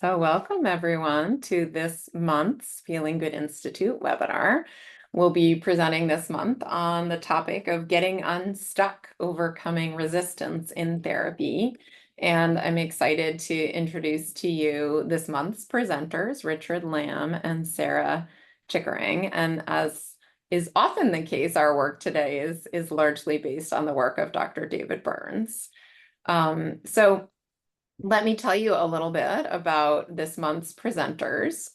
So welcome everyone to this month's Feeling Good Institute webinar. We'll be presenting this month on the topic of getting unstuck, overcoming resistance in therapy. And I'm excited to introduce to you this month's presenters, Richard Lam and Sarah Chickering. And as is often the case, our work today is largely based on the work of Dr. David Burns. So let me tell you a little bit about this month's presenters,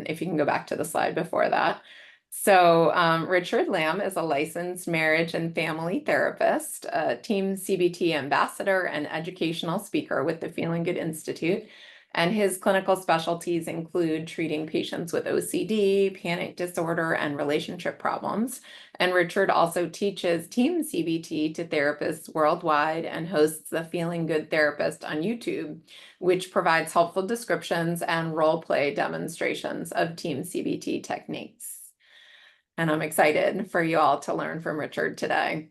if you can go back to the slide before that. So Richard Lam is a licensed marriage and family therapist, a TEAM-CBT ambassador, and educational speaker with the Feeling Good Institute. And his clinical specialties include treating patients with OCD, panic disorder, and relationship problems. And Richard also teaches TEAM-CBT to therapists worldwide and hosts the Feeling Good Therapist on YouTube, which provides helpful descriptions and role play demonstrations of TEAM-CBT techniques. And I'm excited for you all to learn from Richard today.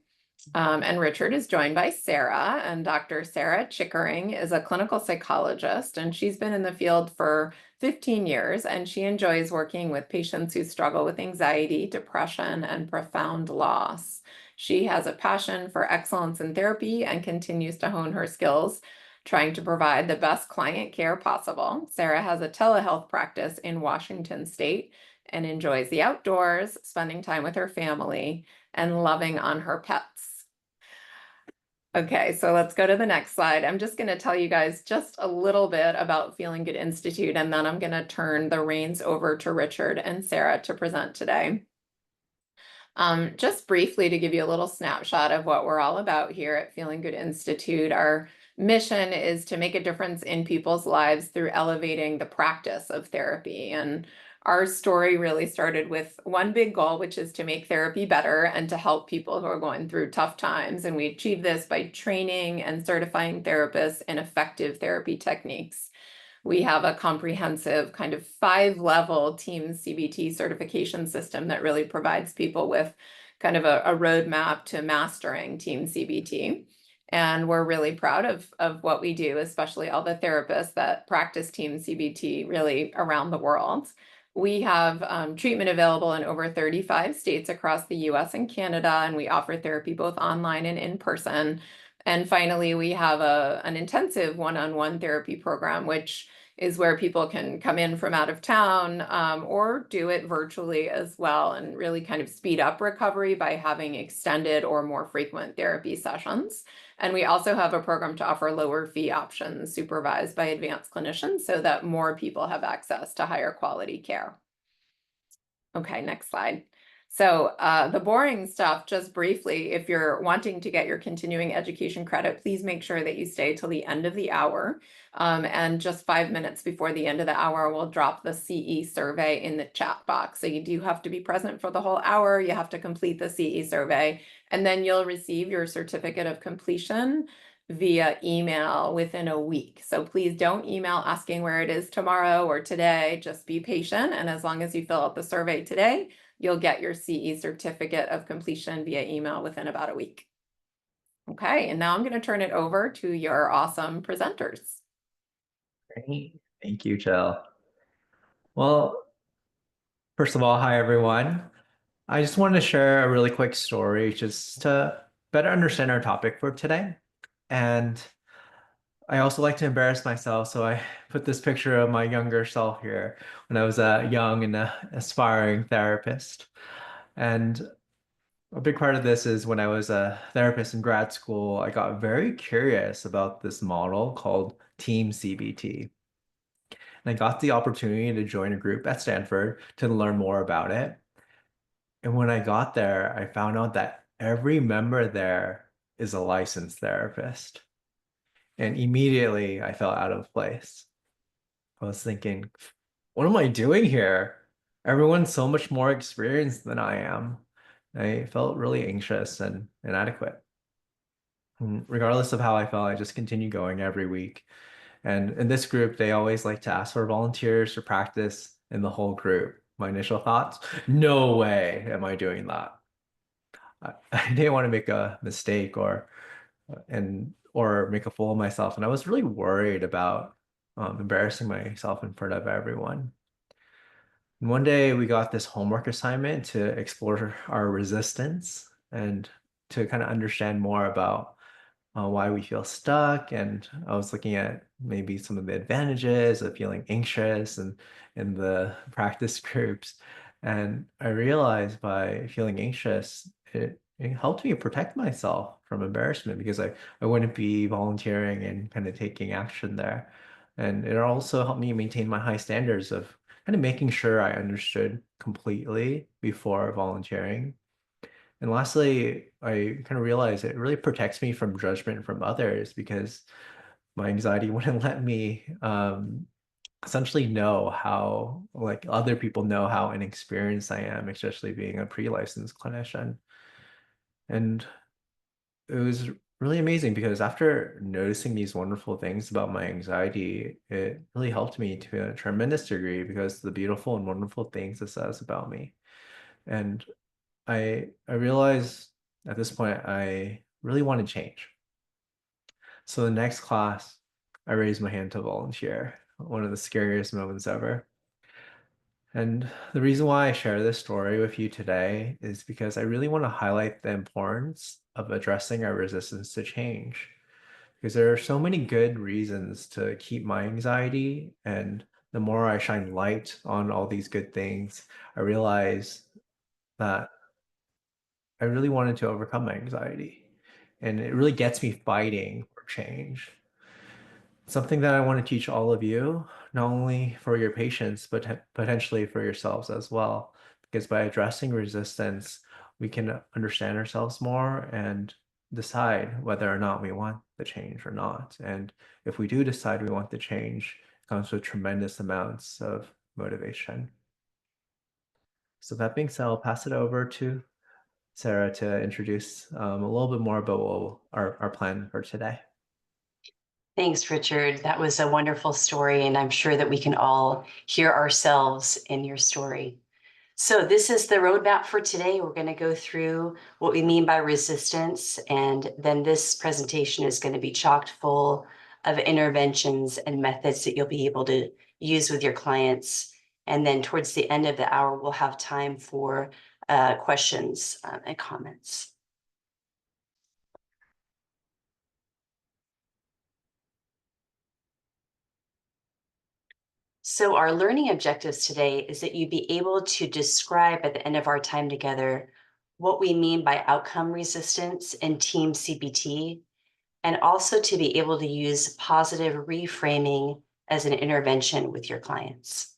And Richard is joined by Sarah, and Dr. Sarah Chickering is a clinical psychologist, and she's been in the field for 15 years, and she enjoys working with patients who struggle with anxiety, depression, and profound loss. She has a passion for excellence in therapy and continues to hone her skills, trying to provide the best client care possible. Sarah has a telehealth practice in Washington State and enjoys the outdoors, spending time with her family, and loving on her pets. Okay, so let's go to the next slide. I'm just going to tell you guys just a little bit about Feeling Good Institute, and then I'm going to turn the reins over to Richard and Sarah to present today. Just briefly to give you a little snapshot of what we're all about here at Feeling Good Institute, our mission is to make a difference in people's lives through elevating the practice of therapy. And our story really started with one big goal, which is to make therapy better and to help people who are going through tough times. And we achieve this by training and certifying therapists in effective therapy techniques. We have a comprehensive kind of 5-level TEAM-CBT certification system that really provides people with kind of a roadmap to mastering TEAM-CBT. And we're really proud of what we do, especially all the therapists that practice TEAM-CBT really around the world. We have treatment available in over 35 states across the US and Canada, and we offer therapy both online and in person. And finally, we have an intensive one-on-one therapy program, which is where people can come in from out of town or do it virtually as well, and really kind of speed up recovery by having extended or more frequent therapy sessions. And we also have a program to offer lower fee options supervised by advanced clinicians so that more people have access to higher quality care. Okay, next slide. So the boring stuff, just briefly, if you're wanting to get your continuing education credit, please make sure that you stay till the end of the hour. And just 5 minutes before the end of the hour, we'll drop the CE survey in the chat box. So you do have to be present for the whole hour. You have to complete the CE survey, and then you'll receive your certificate of completion via email within a week. So please don't email asking where it is tomorrow or today. Just be patient. And as long as you fill out the survey today, you'll get your CE certificate of completion via email within about a week. Okay, and now I'm going to turn it over to your awesome presenters. Great. Thank you, Jill. Well, first of all, hi, everyone. I just wanted to share a really quick story just to better understand our topic for today. And I also like to embarrass myself, so I put this picture of my younger self here when I was a young and aspiring therapist. And a big part of this is when I was a therapist in grad school, I got very curious about this model called TEAM-CBT. And I got the opportunity to join a group at Stanford to learn more about it. And when I got there, I found out that every member there is a licensed therapist. And immediately I felt out of place. I was thinking, what am I doing here? Everyone's so much more experienced than I am. I felt really anxious and inadequate. And regardless of how I felt, I just continued going every week. And in this group, they always like to ask for volunteers to practice in the whole group. My initial thoughts, no way am I doing that. I didn't want to make a mistake or make a fool of myself. And I was really worried about embarrassing myself in front of everyone. And one day we got this homework assignment to explore our resistance and to kind of understand more about why we feel stuck. And I was looking at maybe some of the advantages of feeling anxious and in the practice groups. And I realized by feeling anxious, it helped me protect myself from embarrassment because I wouldn't be volunteering and kind of taking action there. And it also helped me maintain my high standards of kind of making sure I understood completely before volunteering. And lastly, I kind of realized it really protects me from judgment from others because my anxiety wouldn't let me essentially know how, like, other people know how inexperienced I am, especially being a pre-licensed clinician. And it was really amazing because after noticing these wonderful things about my anxiety, it really helped me to a tremendous degree because the beautiful and wonderful things it says about me. And I realized at this point I really want to change. So the next class, I raised my hand to volunteer. One of the scariest moments ever. And the reason why I share this story with you today is because I really want to highlight the importance of addressing our resistance to change. Because there are so many good reasons to keep my anxiety, and the more I shine light on all these good things, I realize that I really wanted to overcome my anxiety. And it really gets me fighting for change. Something that I want to teach all of you, not only for your patients, but potentially for yourselves as well. Because by addressing resistance, we can understand ourselves more and decide whether or not we want the change or not. And if we do decide we want the change, it comes with tremendous amounts of motivation. So that being said, I'll pass it over to Sarah to introduce a little bit more about our plan for today. Thanks, Richard. That was a wonderful story, and I'm sure that we can all hear ourselves in your story. So this is the roadmap for today. We're going to go through what we mean by resistance, and then this presentation is going to be chocked full of interventions and methods that you'll be able to use with your clients. And then towards the end of the hour, we'll have time for questions and comments. So our learning objectives today is that you be able to describe at the end of our time together what we mean by outcome resistance and TEAM-CBT, and also to be able to use positive reframing as an intervention with your clients.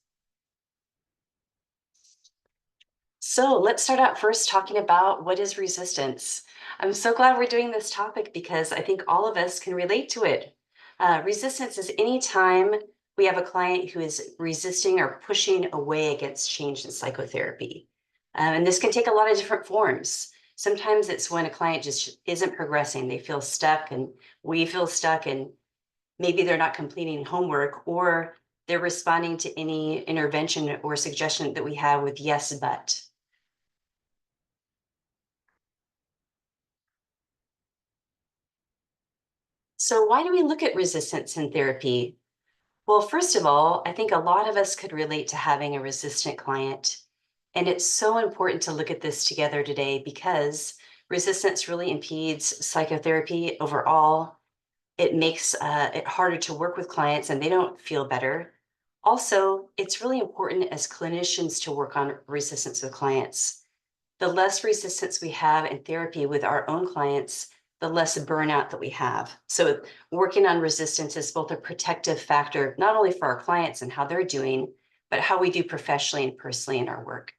So let's start out first talking about what is resistance. I'm so glad we're doing this topic because I think all of us can relate to it. Resistance is any time we have a client who is resisting or pushing away against change in psychotherapy. And this can take a lot of different forms. Sometimes it's when a client just isn't progressing. They feel stuck and we feel stuck, and maybe they're not completing homework, or they're responding to any intervention or suggestion that we have with yes, but. So why do we look at resistance in therapy? Well, first of all, I think a lot of us could relate to having a resistant client. And it's so important to look at this together today because resistance really impedes psychotherapy overall. It makes it harder to work with clients and they don't feel better. Also, it's really important as clinicians to work on resistance with clients. The less resistance we have in therapy with our own clients, the less burnout that we have. So working on resistance is both a protective factor, not only for our clients and how they're doing, but how we do professionally and personally in our work.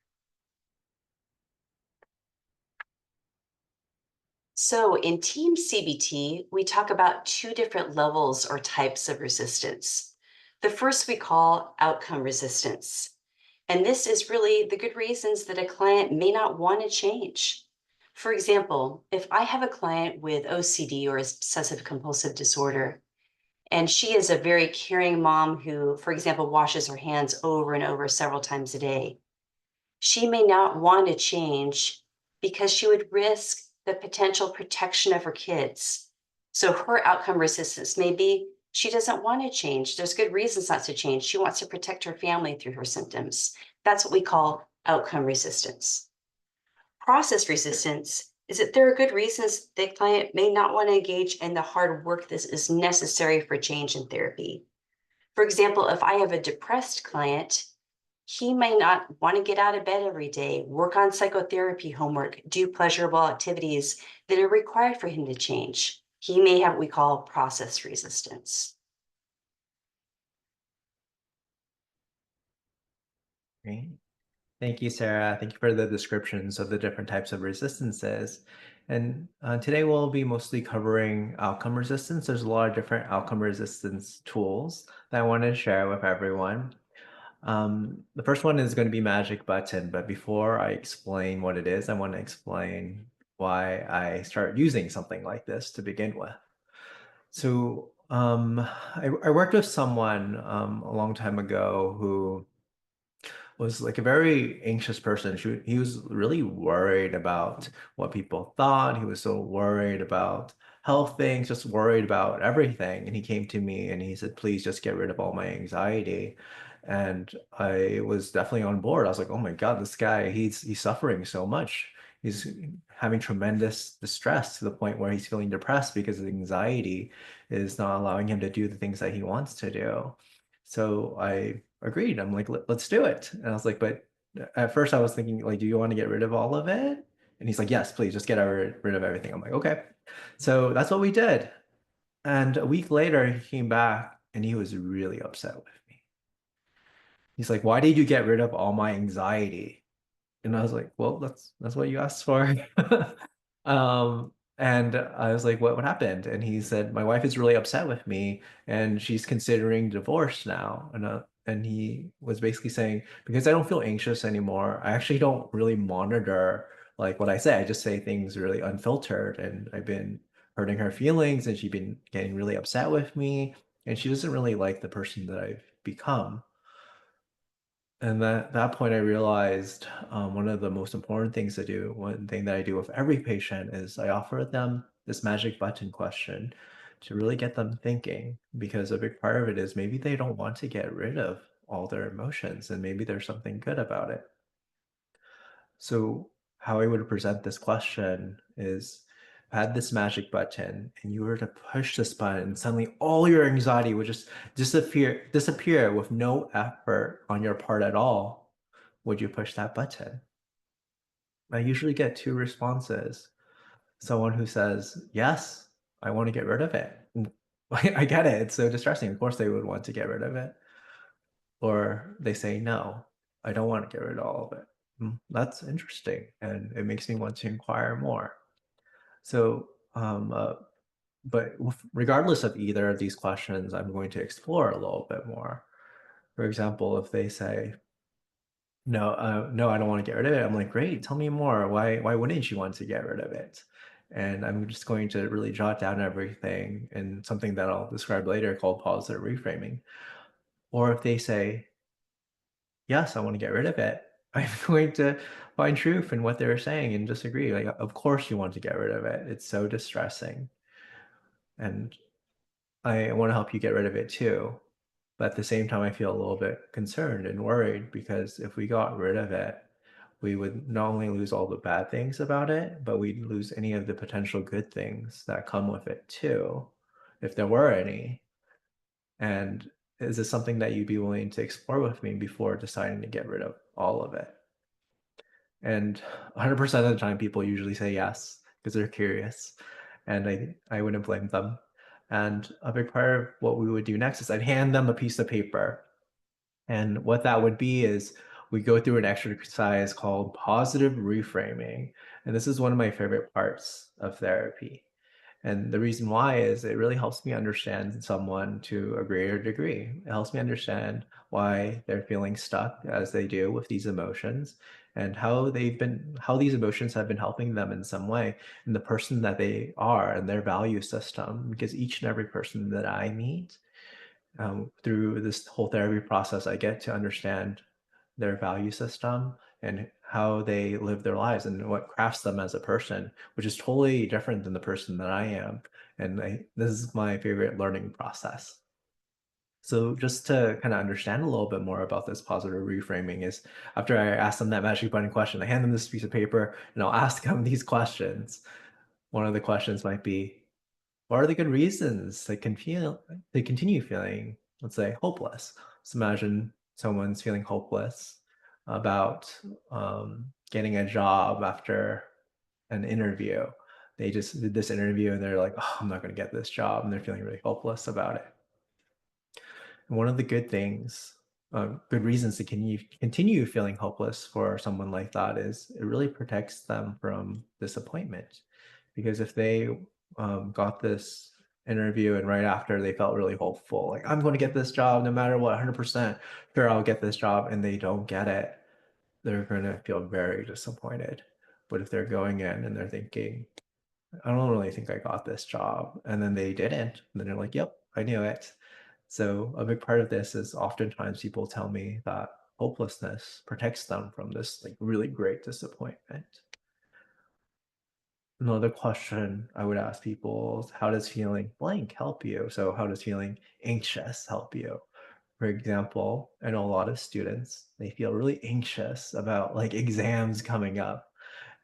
So in TEAM-CBT, we talk about two different levels or types of resistance. The first we call outcome resistance. And this is really the good reasons that a client may not want to change. For example, if I have a client with OCD or obsessive compulsive disorder, and she is a very caring mom who, for example, washes her hands over and over several times a day, she may not want to change because she would risk the potential protection of her kids. So her outcome resistance may be She doesn't want to change. There's good reasons not to change. She wants to protect her family through her symptoms. That's what we call outcome resistance. Process resistance is that there are good reasons the client may not want to engage in the hard work that is necessary for change in therapy. For example, if I have a depressed client, he may not want to get out of bed every day, work on psychotherapy homework, do pleasurable activities that are required for him to change. He may have what we call process resistance. Great. Thank you, Sarah. Thank you for the descriptions of the different types of resistances. And today we'll be mostly covering outcome resistance. There's a lot of different outcome resistance tools that I want to share with everyone. The first one is going to be magic button, but before I explain what it is, I want to explain why I started using something like this to begin with. So I worked with someone a long time ago who was like a very anxious person. He was really worried about what people thought. He was so worried about health things, just worried about everything. And he came to me and he said, please just get rid of all my anxiety. And I was definitely on board. I was like, oh my God, this guy, he's suffering so much. He's having tremendous distress to the point where he's feeling depressed because his anxiety is not allowing him to do the things that he wants to do. So I agreed. I'm like, let's do it. And I was like, but at first I was thinking, like, do you want to get rid of all of it? And he's like, yes, please just get rid of everything. I'm like, okay. So that's what we did. And a week later, he came back and he was really upset with me. He's like, why did you get rid of all my anxiety? And I was like, well, that's what you asked for. And I was like, what happened? And he said, my wife is really upset with me and she's considering divorce now. And he was basically saying, because I don't feel anxious anymore, I actually don't really monitor like what I say. I just say things really unfiltered, and I've been hurting her feelings and she's been getting really upset with me, and she doesn't really like the person that I've become. And that point, I realized one of the most important things to do, one thing that I do with every patient is I offer them this magic button question to really get them thinking, because a big part of it is maybe they don't want to get rid of all their emotions and maybe there's something good about it. So how I would present this question is, if I had this magic button and you were to push this button and suddenly all your anxiety would just disappear with no effort on your part at all, would you push that button? I usually get two responses. Someone who says, yes, I want to get rid of it. I get it. It's so distressing. Of course they would want to get rid of it. Or they say, no, I don't want to get rid of all of it. That's interesting. And it makes me want to inquire more. So, but regardless of either of these questions, I'm going to explore a little bit more. For example, if they say, no, no, I don't want to get rid of it. I'm like, great, tell me more. Why wouldn't you want to get rid of it? And I'm just going to really jot down everything in something that I'll describe later called positive reframing. Or if they say, yes, I want to get rid of it, I'm going to find truth in what they're saying and disagree. Like, of course you want to get rid of it. It's so distressing. And I want to help you get rid of it too. But at the same time, I feel a little bit concerned and worried, because if we got rid of it, we would not only lose all the bad things about it, but we'd lose any of the potential good things that come with it too, if there were any. And is this something that you'd be willing to explore with me before deciding to get rid of all of it? And 100% of the time, people usually say yes because they're curious, and I wouldn't blame them. And a big part of what we would do next is I'd hand them a piece of paper. And what that would be is we go through an exercise called positive reframing. And this is one of my favorite parts of therapy. And the reason why is it really helps me understand someone to a greater degree. It helps me understand why they're feeling stuck as they do with these emotions, and how these emotions have been helping them in some way, and the person that they are and their value system. Because each and every person that I meet through this whole therapy process, I get to understand their value system and how they live their lives and what crafts them as a person, which is totally different than the person that I am. And this is my favorite learning process. So just to kind of understand a little bit more about this positive reframing is after I ask them that magic button question, I hand them this piece of paper and I'll ask them these questions. One of the questions might be, what are the good reasons they continue feeling, let's say, hopeless? So imagine someone's feeling hopeless about getting a job after an interview. They just did this interview and they're like, oh, I'm not going to get this job. And they're feeling really hopeless about it. And one of the good reasons to continue feeling hopeless for someone like that is it really protects them from disappointment. Because if they got this interview and right after they felt really hopeful, like I'm going to get this job no matter what, 100% sure I'll get this job, and they don't get it, they're going to feel very disappointed. But if they're going in and they're thinking, I don't really think I got this job, and then they didn't, and then they're like, yep, I knew it. So a big part of this is oftentimes people tell me that hopelessness protects them from this like really great disappointment. Another question I would ask people is, how does feeling blank help you? So how does feeling anxious help you? For example, I know a lot of students, they feel really anxious about like exams coming up.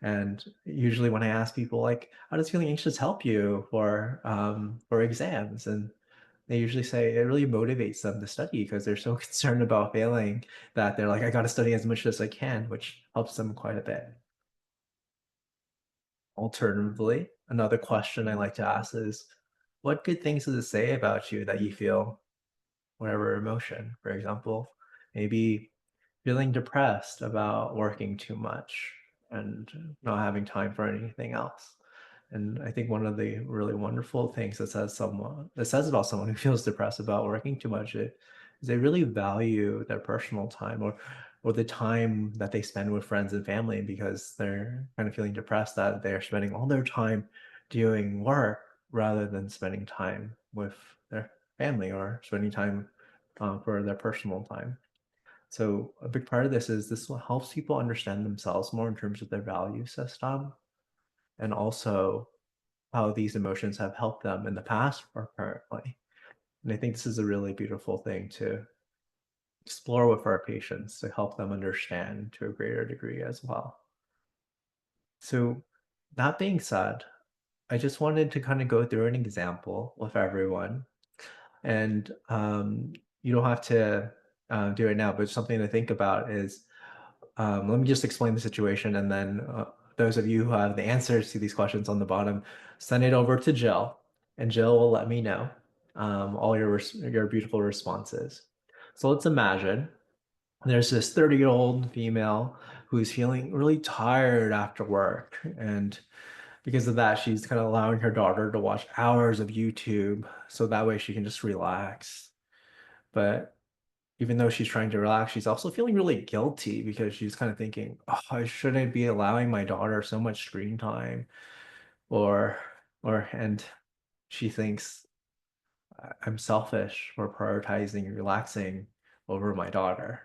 And usually when I ask people like, how does feeling anxious help you for exams? And they usually say it really motivates them to study because they're so concerned about failing that they're like, I got to study as much as I can, which helps them quite a bit. Alternatively, another question I like to ask is, what good things does it say about you that you feel whatever emotion? For example, maybe feeling depressed about working too much and not having time for anything else. And I think one of the really wonderful things that says about someone who feels depressed about working too much is they really value their personal time or the time that they spend with friends and family, because they're kind of feeling depressed that they're spending all their time doing work rather than spending time with their family or spending time for their personal time. So a big part of this helps people understand themselves more in terms of their value system, and also how these emotions have helped them in the past or currently. And I think this is a really beautiful thing to explore with our patients to help them understand to a greater degree as well. So that being said, I just wanted to kind of go through an example with everyone. And you don't have to do it now, but something to think about is, let me just explain the situation, and then those of you who have the answers to these questions on the bottom, send it over to Jill, and Jill will let me know all your beautiful responses. So let's imagine there's this 30-year-old female who's feeling really tired after work, and because of that, she's kind of allowing her daughter to watch hours of YouTube so that way she can just relax. But even though she's trying to relax, she's also feeling really guilty because she's kind of thinking, oh, I shouldn't be allowing my daughter so much screen time. Or, and she thinks I'm selfish for prioritizing relaxing over my daughter.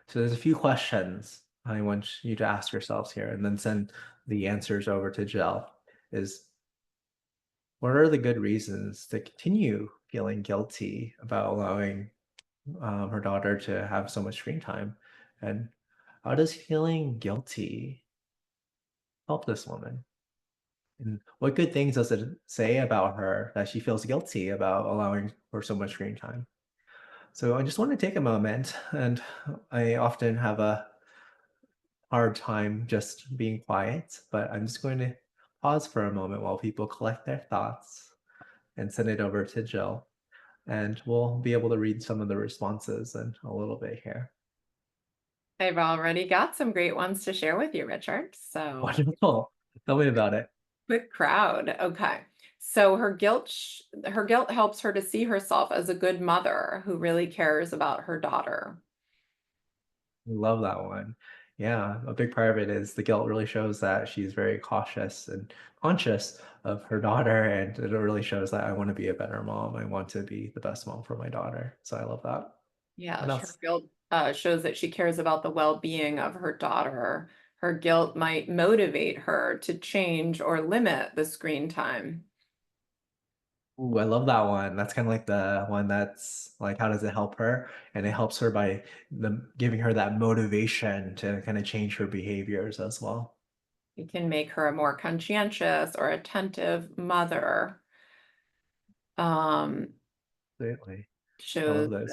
So there's a few questions I want you to ask yourselves here and then send the answers over to Jill. Is, what are the good reasons to continue feeling guilty about allowing her daughter to have so much screen time? And how does feeling guilty help this woman? And what good things does it say about her that she feels guilty about allowing for so much screen time? So I just want to take a moment, and I often have a hard time just being quiet, but I'm just going to pause for a moment while people collect their thoughts and send it over to Jill. And we'll be able to read some of the responses in a little bit here. I've already got some great ones to share with you, Richard. So Wonderful. Tell me about it. quick crowd. Okay. So her guilt helps her to see herself as a good mother who really cares about her daughter. Love that one. Yeah, a big part of it is the guilt really shows that she's very cautious and conscious of her daughter, and it really shows that I want to be a better mom. I want to be the best mom for my daughter. So I love that. Yeah, What her else? guilt shows that she cares about the well-being of her daughter. Her guilt might motivate her to change or limit the screen time. Ooh, I love that one. That's kind of like the one that's like, how does it help her? And it helps her by giving her that motivation to kind of change her behaviors as well. It can make her a more conscientious or attentive mother. Um, Absolutely. I love shows those.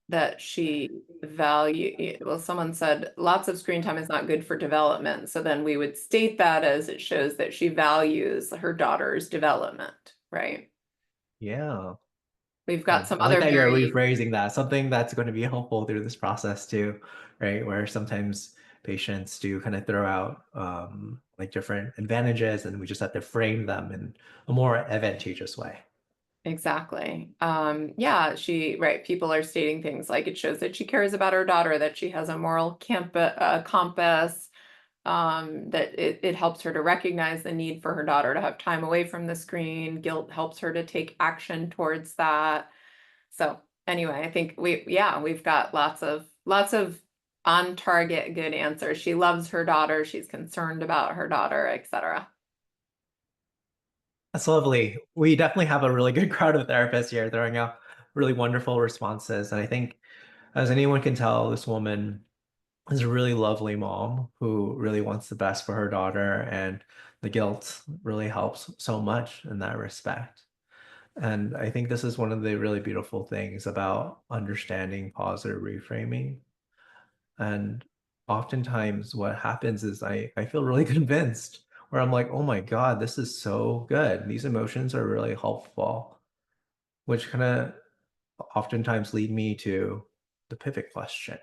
that she value, well, someone said lots of screen time is not good for development. So then we would state that as it shows that she values her daughter's development, right? Yeah. We've got And some I like other that you're very rephrasing that. Something that's going to be helpful through this process too, right? Where sometimes patients do kind of throw out like different advantages, and we just have to frame them in a more advantageous way. exactly. Yeah, right. People are stating things like it shows that she cares about her daughter, that she has a moral compass, that it helps her to recognize the need for her daughter to have time away from the screen. Guilt helps her to take action towards that. So anyway, I think we've got lots of on target good answers. She loves her daughter, she's concerned about her daughter, etc. That's lovely. We definitely have a really good crowd of therapists here throwing out really wonderful responses. And I think, as anyone can tell, this woman is a really lovely mom who really wants the best for her daughter, and the guilt really helps so much in that respect. And I think this is one of the really beautiful things about understanding positive reframing. And oftentimes what happens is I feel really convinced, where I'm like, oh my God, this is so good. These emotions are really helpful, which kind of oftentimes lead me to the pivot question.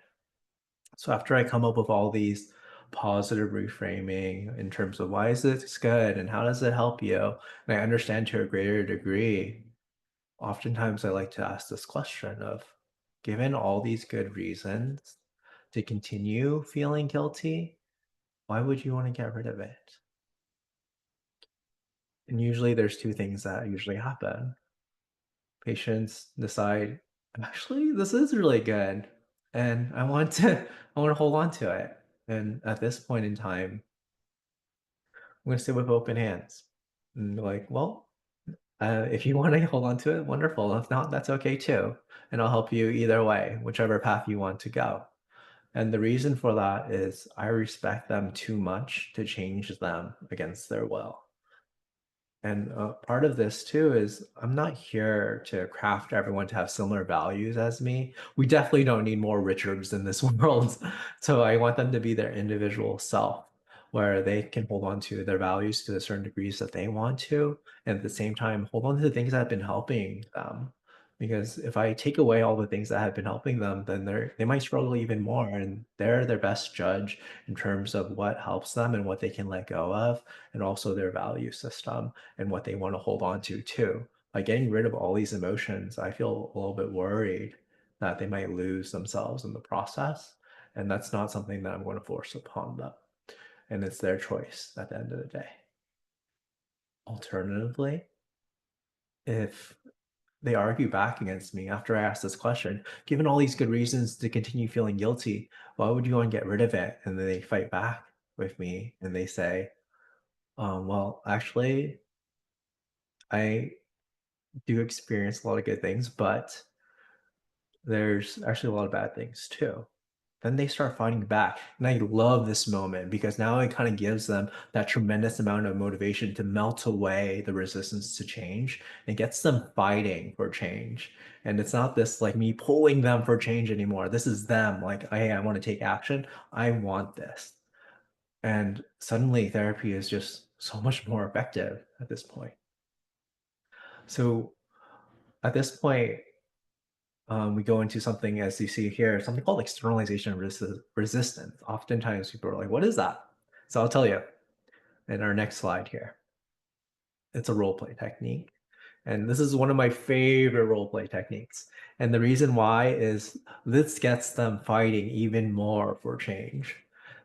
So after I come up with all these positive reframing in terms of why is this good and how does it help you, and I understand to a greater degree, oftentimes I like to ask this question of, given all these good reasons to continue feeling guilty, why would you want to get rid of it? And usually there's two things that usually happen. Patients decide, actually, this is really good, and I want to hold on to it. And at this point in time, I'm going to sit with open hands and be like, well, if you want to hold on to it, wonderful. If not, that's okay too. And I'll help you either way, whichever path you want to go. And the reason for that is I respect them too much to change them against their will. And part of this too is I'm not here to craft everyone to have similar values as me. We definitely don't need more Richards in this world. So I want them to be their individual self, where they can hold on to their values to the certain degrees that they want to, and at the same time hold on to the things that have been helping them. Because if I take away all the things that have been helping them, then they might struggle even more, and they're their best judge in terms of what helps them and what they can let go of, and also their value system and what they want to hold on to too. By getting rid of all these emotions, I feel a little bit worried that they might lose themselves in the process. And that's not something that I'm going to force upon them. And it's their choice at the end of the day. Alternatively, if they argue back against me after I ask this question, given all these good reasons to continue feeling guilty, why would you want to get rid of it? And then they fight back with me and they say, well, actually, I do experience a lot of good things, but there's actually a lot of bad things too. Then they start fighting back. And I love this moment because now it kind of gives them that tremendous amount of motivation to melt away the resistance to change and gets them fighting for change. And it's not this like me pulling them for change anymore. This is them like, hey, I want to take action. I want this. And suddenly therapy is just so much more effective at this point. So at this point, we go into something, as you see here, something called externalization resistance. Oftentimes people are like, what is that? So I'll tell you in our next slide here. It's a role play technique. And this is one of my favorite role play techniques. And the reason why is this gets them fighting even more for change.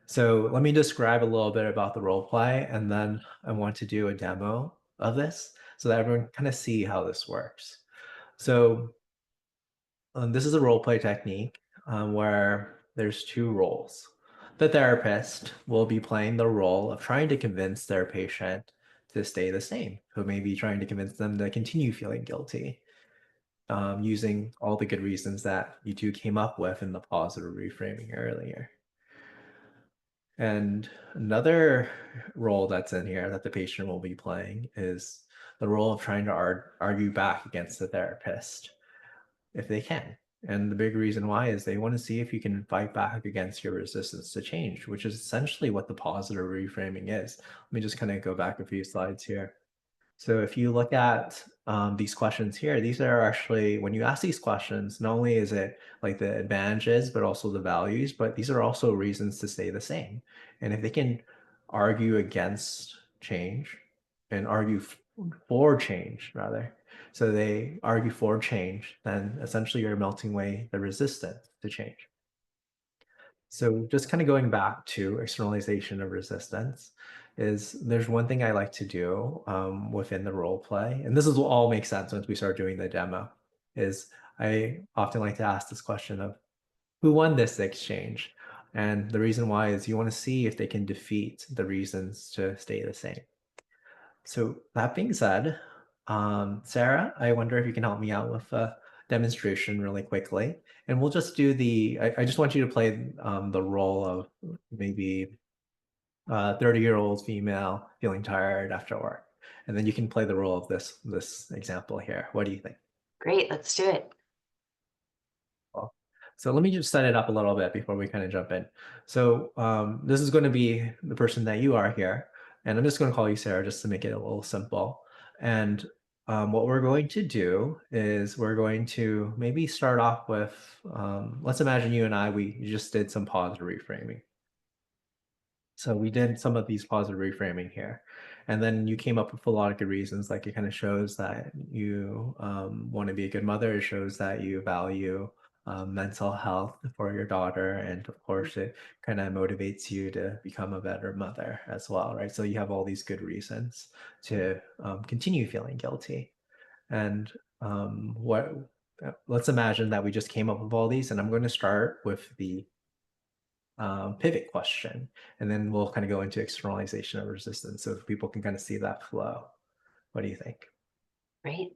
So let me describe a little bit about the role play, and then I want to do a demo of this so that everyone kind of see how this works. So this is a role play technique where there's two roles. The therapist will be playing the role of trying to convince their patient to stay the same. So maybe trying to convince them to continue feeling guilty, using all the good reasons that you two came up with in the positive reframing earlier. And another role that's in here that the patient will be playing is the role of trying to argue back against the therapist if they can. And the big reason why is they want to see if you can fight back against your resistance to change, which is essentially what the positive reframing is. Let me just kind of go back a few slides here. So if you look at these questions here, these are actually, when you ask these questions, not only is it like the advantages, but also the values, but these are also reasons to stay the same. And if they can argue against change and argue for change, rather, so they argue for change, then essentially you're melting away the resistance to change. So just kind of going back to externalization of resistance is there's one thing I like to do within the role play, and this is will all make sense once we start doing the demo, is I often like to ask this question of who won this exchange? And the reason why is you want to see if they can defeat the reasons to stay the same. So that being said, Sarah, I wonder if you can help me out with a demonstration really quickly. And we'll just do I just want you to play the role of maybe a 30-year-old female feeling tired after work. And then you can play the role of this example here. What do you think? Great, let's do it. Well, so let me just set it up a little bit before we kind of jump in. So this is going to be the person that you are here. And I'm just going to call you Sarah just to make it a little simple. And what we're going to do is we're going to maybe start off with, let's imagine you and I, we just did some positive reframing. So we did some of these positive reframing here. And then you came up with a lot of good reasons. Like it kind of shows that you want to be a good mother. It shows that you value mental health for your daughter. And of course, it kind of motivates you to become a better mother as well, right? So you have all these good reasons to continue feeling guilty. And let's imagine that we just came up with all these. And I'm going to start with the pivot question, and then we'll kind of go into externalization of resistance so people can kind of see that flow. What do you think? Great.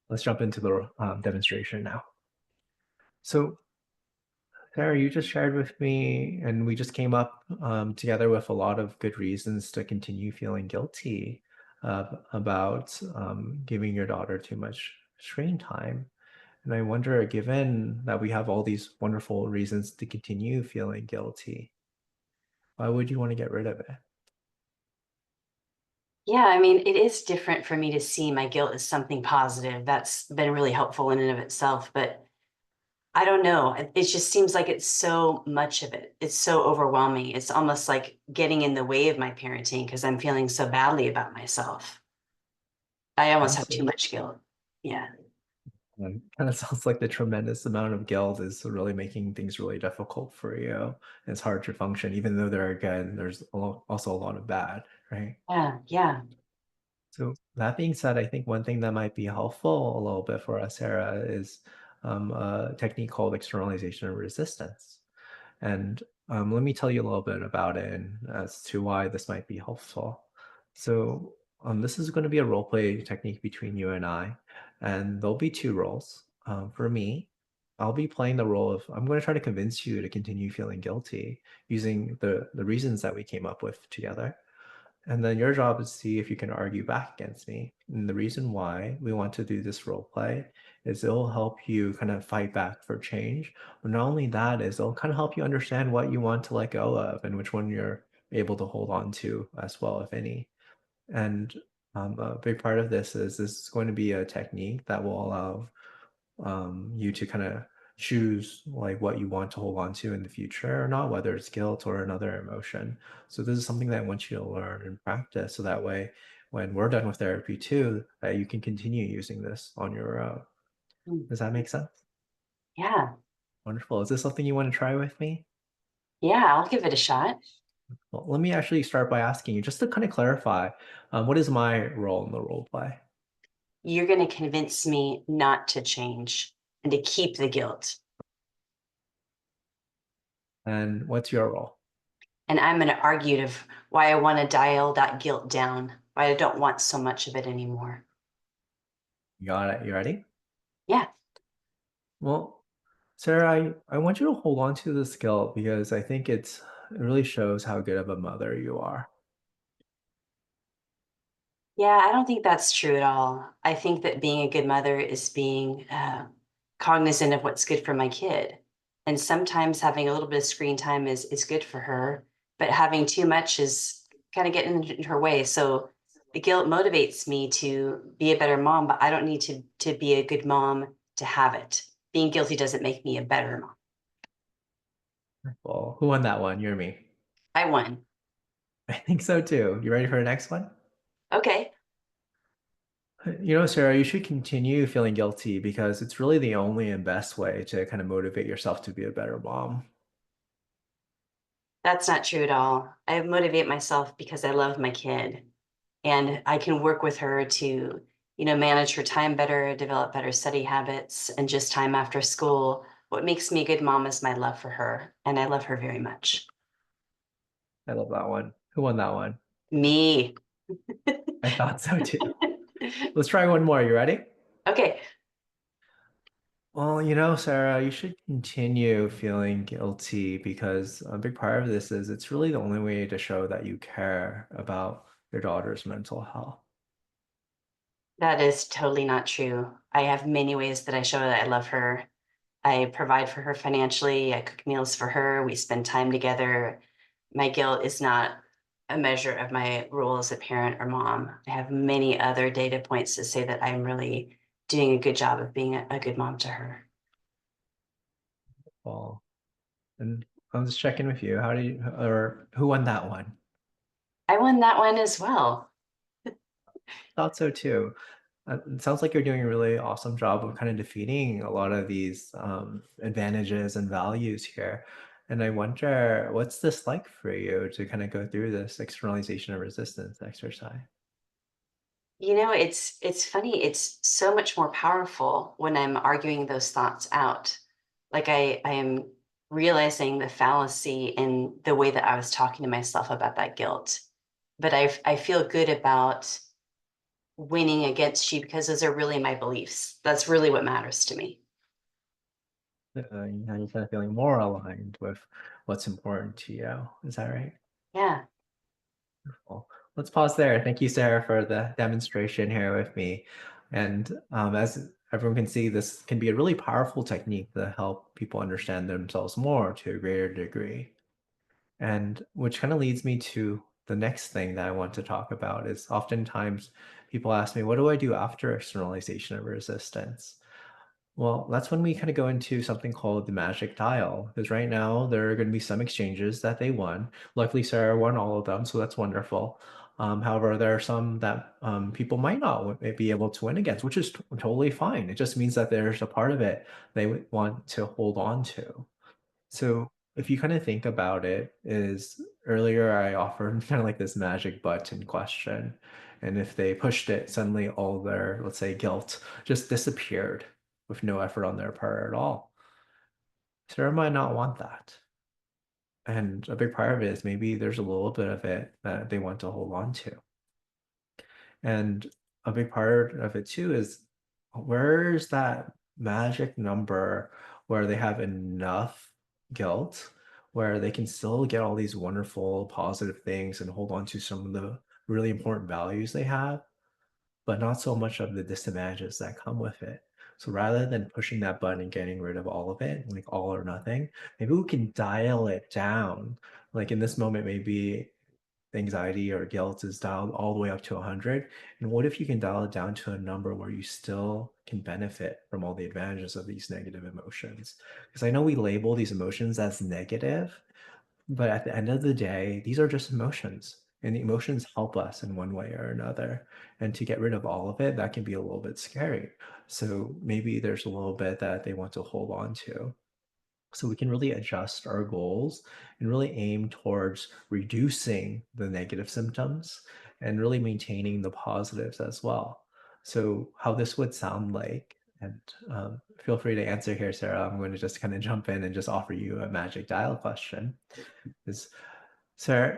Let's jump into the demonstration now. So Sarah, you just shared with me, and we just came up together with a lot of good reasons to continue feeling guilty about giving your daughter too much screen time. And I wonder, given that we have all these wonderful reasons to continue feeling guilty, why would you want to get rid of it? Yeah, I mean, it is different for me to see my guilt as something positive. That's been really helpful in and of itself, but I don't know. It just seems like it's so much of it. It's so overwhelming. It's almost like getting in the way of my parenting because I'm feeling so badly about myself. I almost have too much guilt. Yeah. Kind of sounds like the tremendous amount of guilt is really making things really difficult for you. It's hard to function, even though there are good, there's also a lot of bad, right? Yeah. Yeah. So that being said, I think one thing that might be helpful a little bit for us, Sarah, is a technique called externalization of resistance. And let me tell you a little bit about it and as to why this might be helpful. So this is going to be a role play technique between you and I, and there'll be two roles. For me, I'll be playing the role of I'm going to try to convince you to continue feeling guilty using the reasons that we came up with together. And then your job is to see if you can argue back against me. And the reason why we want to do this role play is it'll help you kind of fight back for change. But not only that is it'll kind of help you understand what you want to let go of and which one you're able to hold on to as well, if any. And a big part of this is going to be a technique that will allow you to kind of choose like what you want to hold on to in the future or not, whether it's guilt or another emotion. So this is something that I want you to learn and practice so that way when we're done with therapy too, that you can continue using this on your own. Does that make sense? Yeah. Wonderful. Is this something you want to try with me? Yeah. I'll give it a shot. Well, let me actually start by asking you just to kind of clarify, what is my role in the role play? You're going to convince me not to change and to keep the guilt. And what's your role? And I'm going to argue of why I want to dial that guilt down, why I don't want so much of it anymore. You got it. You ready? Yeah. Well, Sarah, I want you to hold on to this guilt because I think it really shows how good of a mother you are. Yeah, I don't think that's true at all. I think that being a good mother is being cognizant of what's good for my kid. And sometimes having a little bit of screen time is good for her, but having too much is kind of getting in her way. So the guilt motivates me to be a better mom, but I don't need to be a good mom to have it. Being guilty doesn't make me a better mom. Well, who won that one? You or me? I won. I think so too. You ready for the next one? Okay. You know, Sarah, you should continue feeling guilty because it's really the only and best way to kind of motivate yourself to be a better mom. That's not true at all. I motivate myself because I love my kid and I can work with her to, manage her time better, develop better study habits, and just time after school. What makes me a good mom is my love for her, and I love her very much. I love that one. Who won that one? Me. I thought so too. Let's try one more. You ready? Okay. Well, you know, Sarah, you should continue feeling guilty because a big part of this is it's really the only way to show that you care about your daughter's mental health. That is totally not true. I have many ways that I show that I love her. I provide for her financially. I cook meals for her. We spend time together. My guilt is not a measure of my role as a parent or mom. I have many other data points to say that I'm really doing a good job of being a good mom to her. Well, and I'll just check in with you. How do you, or who won that one? I won that one as well. Thought so too. It sounds like you're doing a really awesome job of kind of defeating a lot of these advantages and values here. And I wonder, what's this like for you to kind of go through this externalization of resistance exercise? It's funny. It's so much more powerful when I'm arguing those thoughts out. Like I am realizing the fallacy in the way that I was talking to myself about that guilt. But I feel good about winning against you because those are really my beliefs. That's really what matters to me. You're kind of feeling more aligned with what's important to you. Is that right? Yeah. Well, let's pause there. Thank you, Sarah, for the demonstration here with me. And as everyone can see, this can be a really powerful technique to help people understand themselves more to a greater degree. And which kind of leads me to the next thing that I want to talk about is oftentimes people ask me, what do I do after externalization of resistance? Well, that's when we kind of go into something called the magic dial, because right now there are going to be some exchanges that they won. Luckily, Sarah won all of them, so that's wonderful. However, there are some that people might not be able to win against, which is totally fine. It just means that there's a part of it they would want to hold on to. So if you kind of think about it, is earlier I offered kind of like this magic button question. And if they pushed it, suddenly all their, let's say, guilt just disappeared with no effort on their part at all. Sarah might not want that. And a big part of it is maybe there's a little bit of it that they want to hold on to. And a big part of it too is where's that magic number where they have enough guilt, where they can still get all these wonderful positive things and hold on to some of the really important values they have, but not so much of the disadvantages that come with it. So rather than pushing that button and getting rid of all of it, like all or nothing, maybe we can dial it down. Like in this moment, maybe anxiety or guilt is dialed all the way up to 100. And what if you can dial it down to a number where you still can benefit from all the advantages of these negative emotions? Because I know we label these emotions as negative, but at the end of the day, these are just emotions. And the emotions help us in one way or another. And to get rid of all of it, that can be a little bit scary. So maybe there's a little bit that they want to hold on to. So we can really adjust our goals and really aim towards reducing the negative symptoms and really maintaining the positives as well. So how this would sound like, and feel free to answer here, Sarah. I'm going to just kind of jump in and just offer you a magic dial question. Is So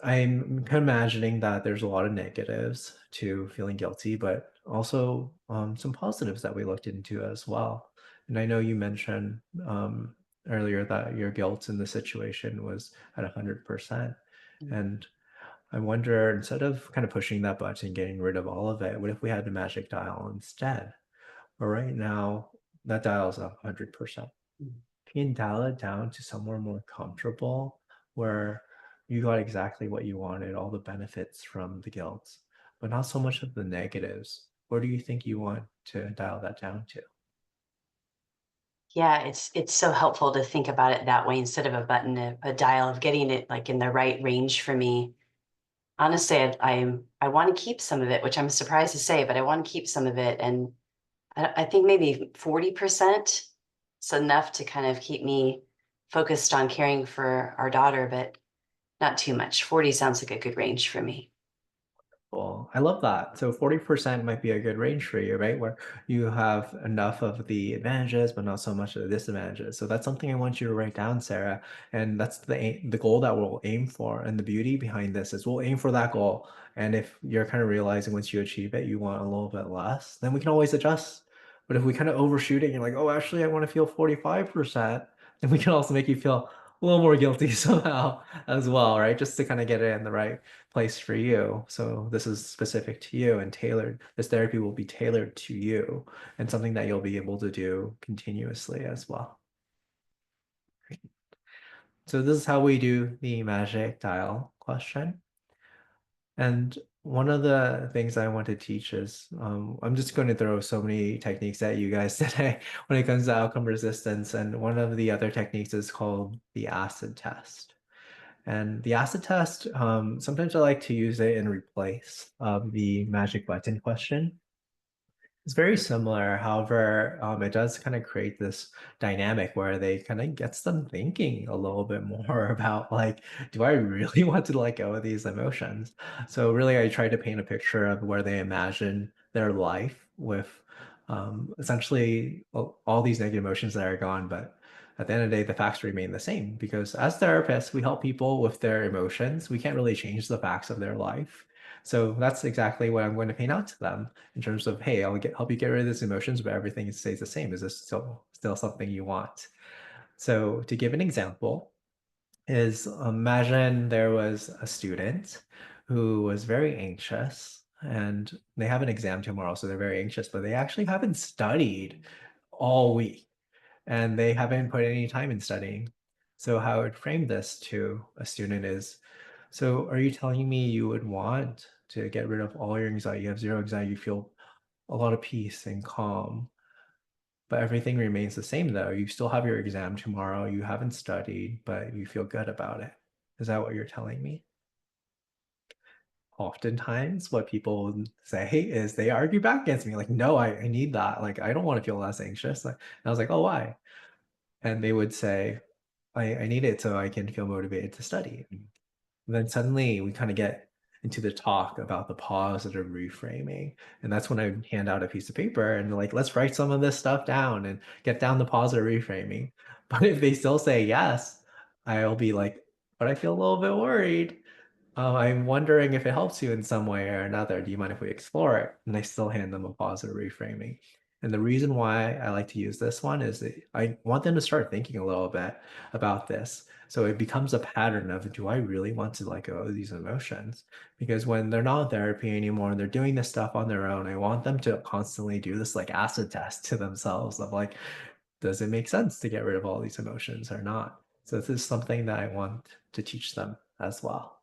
I'm kind of imagining that there's a lot of negatives to feeling guilty, but also some positives that we looked into as well. And I know you mentioned earlier that your guilt in the situation was at 100%. And I wonder, instead of kind of pushing that button, getting rid of all of it, what if we had a magic dial instead? But right now, that dial is 100%. If you can dial it down to somewhere more comfortable where you got exactly what you wanted, all the benefits from the guilt, but not so much of the negatives, where do you think you want to dial that down to? Yeah, it's so helpful to think about it that way instead of a button, a dial, of getting it like in the right range for me. Honestly, I want to keep some of it, which I'm surprised to say, but I want to keep some of it. And I think maybe 40% is enough to kind of keep me focused on caring for our daughter, but not too much. 40 sounds like a good range for me. Well, I love that. So 40% might be a good range for you, right? Where you have enough of the advantages, but not so much of the disadvantages. So that's something I want you to write down, Sarah. And that's the goal that we'll aim for. And the beauty behind this is we'll aim for that goal. And if you're kind of realizing once you achieve it, you want a little bit less, then we can always adjust. But if we kind of overshoot it, and you're like, oh, actually, I want to feel 45%, then we can also make you feel a little more guilty somehow as well, right? Just to kind of get it in the right place for you. So this is specific to you and tailored. This therapy will be tailored to you and something that you'll be able to do continuously as well. So this is how we do the magic dial question. And one of the things I want to teach is, I'm just going to throw so many techniques at you guys today when it comes to outcome resistance. And one of the other techniques is called the acid test. And the acid test, sometimes I like to use it in replace of the magic button question. It's very similar. However, it does kind of create this dynamic where they kind of gets them thinking a little bit more about like, do I really want to let go of these emotions? So really, I try to paint a picture of where they imagine their life with essentially all these negative emotions that are gone, but at the end of the day, the facts remain the same because as therapists, we help people with their emotions. We can't really change the facts of their life. So that's exactly what I'm going to paint out to them in terms of, hey, help you get rid of these emotions, but everything stays the same. Is this still something you want? So to give an example, is imagine there was a student who was very anxious and they have an exam tomorrow, so they're very anxious, but they actually haven't studied all week and they haven't put any time in studying. So how I would frame this to a student is, so are you telling me you would want to get rid of all your anxiety? You have zero anxiety, you feel a lot of peace and calm, but everything remains the same though. You still have your exam tomorrow, you haven't studied, but you feel good about it. Is that what you're telling me? Oftentimes what people say is they argue back against me like, no, I need that. Like, I don't want to feel less anxious. Like, and I was like, oh, why? And they would say, I need it so I can feel motivated to study. And then suddenly we kind of get into the talk about the positive reframing. And that's when I would hand out a piece of paper and like, let's write some of this stuff down and get down the positive reframing. But if they still say yes, I'll be like, but I feel a little bit worried. I'm wondering if it helps you in some way or another. Do you mind if we explore it? And I still hand them a positive reframing. And the reason why I like to use this one is that I want them to start thinking a little bit about this. So it becomes a pattern of, do I really want to let go of these emotions? Because when they're not in therapy anymore and they're doing this stuff on their own, I want them to constantly do this like acid test to themselves of like, does it make sense to get rid of all these emotions or not? So this is something that I want to teach them as well.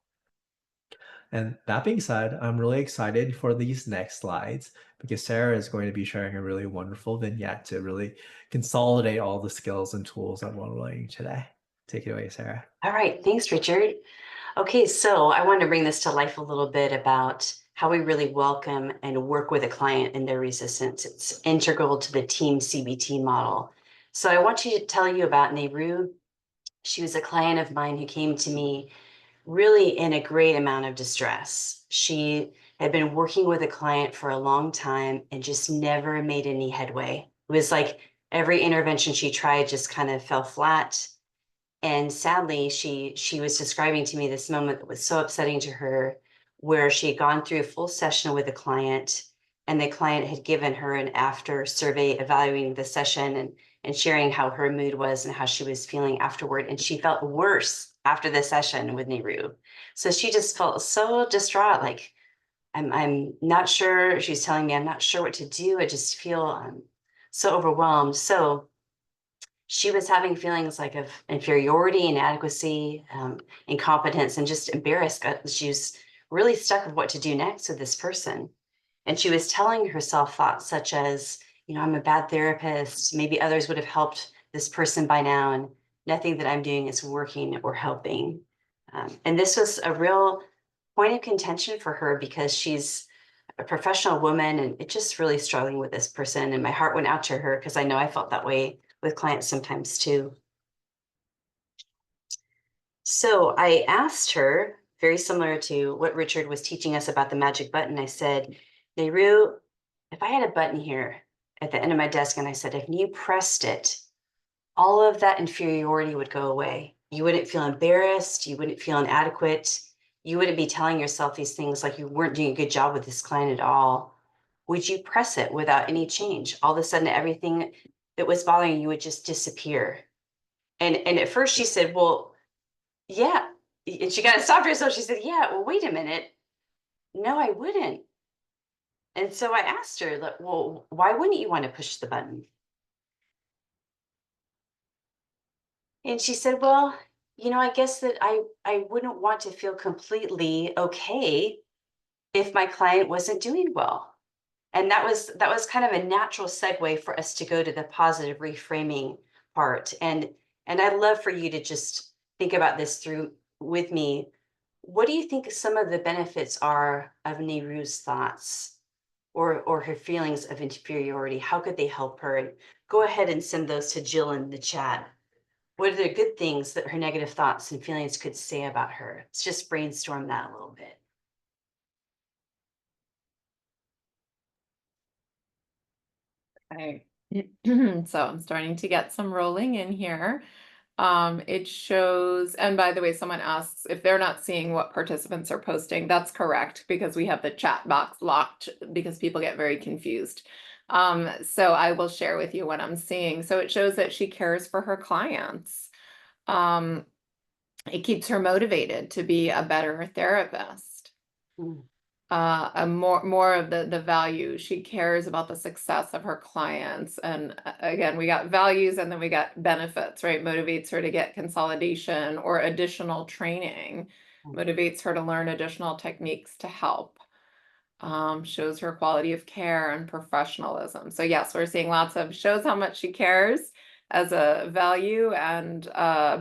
And that being said, I'm really excited for these next slides because Sarah is going to be sharing a really wonderful vignette to really consolidate all the skills and tools that we're learning today. Take it away, Sarah. All right, thanks, Richard. Okay, so I wanted to bring this to life a little bit about how we really welcome and work with a client in their resistance. It's integral to the TEAM-CBT model. So I want to tell you about Nehru. She was a client of mine who came to me really in a great amount of distress. She had been working with a client for a long time and just never made any headway. It was like every intervention she tried just kind of fell flat. And sadly, she was describing to me this moment that was so upsetting to her, where she had gone through a full session with a client, and the client had given her an after survey evaluating the session and sharing how her mood was and how she was feeling afterward. And she felt worse after the session with Nehru. So she just felt so distraught, like, I'm not sure. She's telling me, I'm not sure what to do. I just feel so overwhelmed. So she was having feelings like of inferiority, inadequacy, incompetence, and just embarrassed. She was really stuck with what to do next with this person. And she was telling herself thoughts such as, I'm a bad therapist. Maybe others would have helped this person by now, and nothing that I'm doing is working or helping. And this was a real point of contention for her, because she's a professional woman and it just really struggling with this person. And my heart went out to her, because I know I felt that way with clients sometimes too. So I asked her, very similar to what Richard was teaching us about the magic button. I said, Nehru, if I had a button here at the end of my desk, and I said, if you pressed it, all of that inferiority would go away. You wouldn't feel embarrassed. You wouldn't feel inadequate. You wouldn't be telling yourself these things like you weren't doing a good job with this client at all. Would you press it without any change? All of a sudden, everything that was bothering you would just disappear. And at first she said, well, yeah. And she kind of stopped herself. She said, yeah, well, wait a minute. No, I wouldn't. And so I asked her, like, well, why wouldn't you want to push the button? And she said, well, I guess that I wouldn't want to feel completely okay if my client wasn't doing well. And that was kind of a natural segue for us to go to the positive reframing part. And I'd love for you to just think about this through with me. What do you think some of the benefits are of Nehru's thoughts or her feelings of inferiority? How could they help her? And go ahead and send those to Jill in the chat. What are the good things that her negative thoughts and feelings could say about her? Let's just brainstorm that a little bit. Okay. So I'm starting to get some rolling in here. It shows, and by the way, someone asks if they're not seeing what participants are posting. That's correct, because we have the chat box locked because people get very confused. So I will share with you what I'm seeing. So it shows that she cares for her clients. It keeps her motivated to be a better therapist. Mm. More of the value. She cares about the success of her clients. And again, we got values and then we got benefits, right? Motivates her to get consolidation or additional training, motivates her to learn additional techniques to help. Shows her quality of care and professionalism. So yes, we're seeing lots of shows how much she cares as a value, and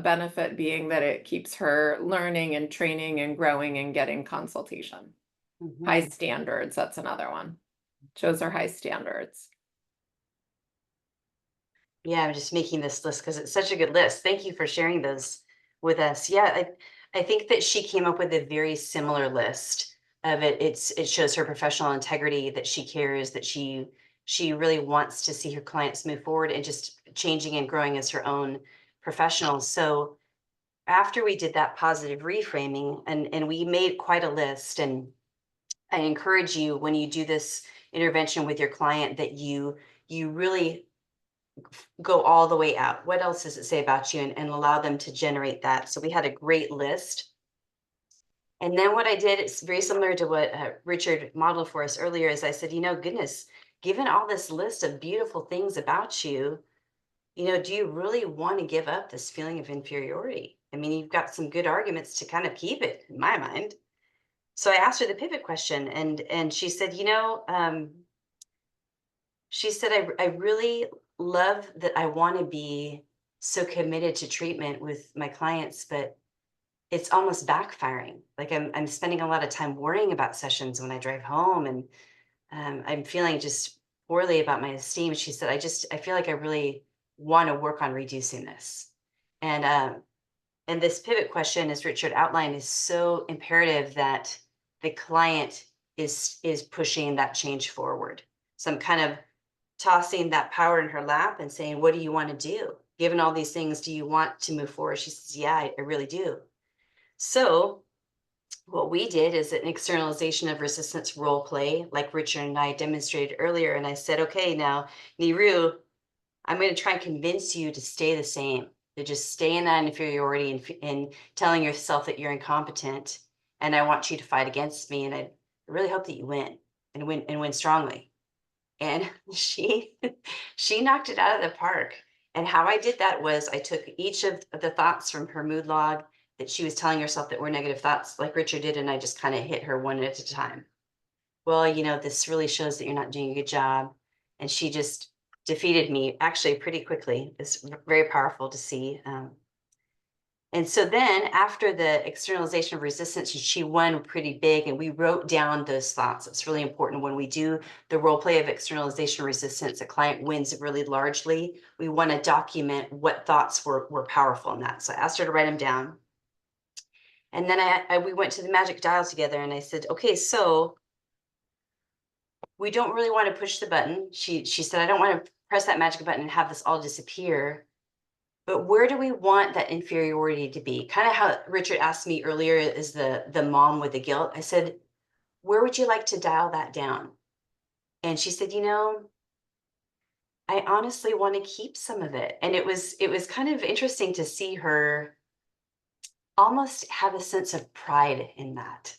benefit being that it keeps her learning and training and growing and getting consultation. Mm-hmm. High standards, that's another one. Shows her high standards. Yeah, I'm just making this list because it's such a good list. Thank you for sharing those with us. Yeah, I think that she came up with a very similar list of it. It shows her professional integrity, that she cares, that she really wants to see her clients move forward and just changing and growing as her own professional. So after we did that positive reframing, and we made quite a list, and I encourage you, when you do this intervention with your client, that you really go all the way out. What else does it say about you, and allow them to generate that. So we had a great list. And then what I did, it's very similar to what Richard modeled for us earlier, is I said, goodness, given all this list of beautiful things about you, do you really want to give up this feeling of inferiority? I mean, you've got some good arguments to kind of keep it, in my mind. So I asked her the pivot question, and she said, she said, I really love that I want to be so committed to treatment with my clients, but it's almost backfiring. Like I'm spending a lot of time worrying about sessions when I drive home, and I'm feeling just poorly about my esteem. She said, I feel like I really want to work on reducing this. And this pivot question, as Richard outlined, is so imperative that the client is pushing that change forward. So I'm kind of tossing that power in her lap and saying, what do you want to do? given all these things, do you want to move forward? She says, yeah, I really do. So what we did is an externalization of resistance role play, like Richard and I demonstrated earlier. And I said, okay, now, Niru, I'm going to try and convince you to stay the same, to just stay in that inferiority and telling yourself that you're incompetent. And I want you to fight against me. And I really hope that you win and win strongly. And she knocked it out of the park. And how I did that was I took each of the thoughts from her mood log that she was telling herself that were negative thoughts, like Richard did, and I just kind of hit her one at a time. Well, you know, this really shows that you're not doing a good job. And she just defeated me actually pretty quickly. It's very powerful to see. And so then after the externalization of resistance, she won pretty big, and we wrote down those thoughts. It's really important when we do the role play of externalization resistance, a client wins really largely. We want to document what thoughts were powerful in that. So I asked her to write them down. And then we went to the magic dial together, and I said, okay, so we don't really want to push the button. She said, I don't want to press that magic button and have this all disappear. But where do we want that inferiority to be? Kind of how Richard asked me earlier, is the mom with the guilt. I said, where would you like to dial that down? And she said, you know, I honestly want to keep some of it. And it was kind of interesting to see her almost have a sense of pride in that.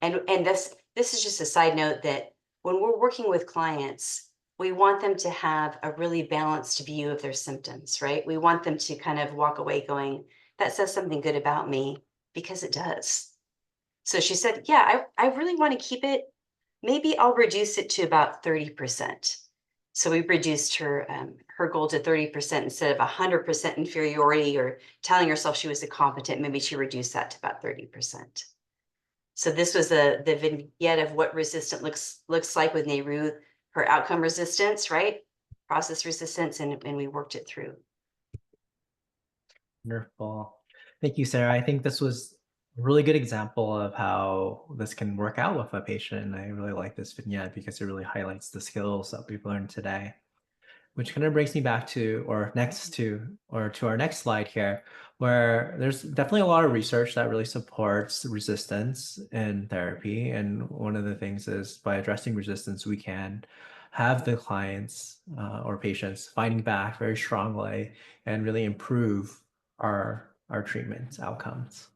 And this is just a side note that when we're working with clients, we want them to have a really balanced view of their symptoms, right? We want them to kind of walk away going, that says something good about me, because it does. So she said, yeah, I really want to keep it. Maybe I'll reduce it to about 30%. So we reduced her goal to 30% instead of 100% inferiority or telling herself she was incompetent. Maybe she reduced that to about 30%. So this was the vignette of what resistant looks like with Nehru, her outcome resistance, right? Process resistance, and we worked it through. Wonderful. Thank you, Sarah. I think this was a really good example of how this can work out with a patient. And I really like this vignette because it really highlights the skills that we've learned today. Which kind of brings me back to our next slide here, where there's definitely a lot of research that really supports resistance in therapy. And one of the things is by addressing resistance, we can have the clients or patients fighting back very strongly and really improve our treatment outcomes.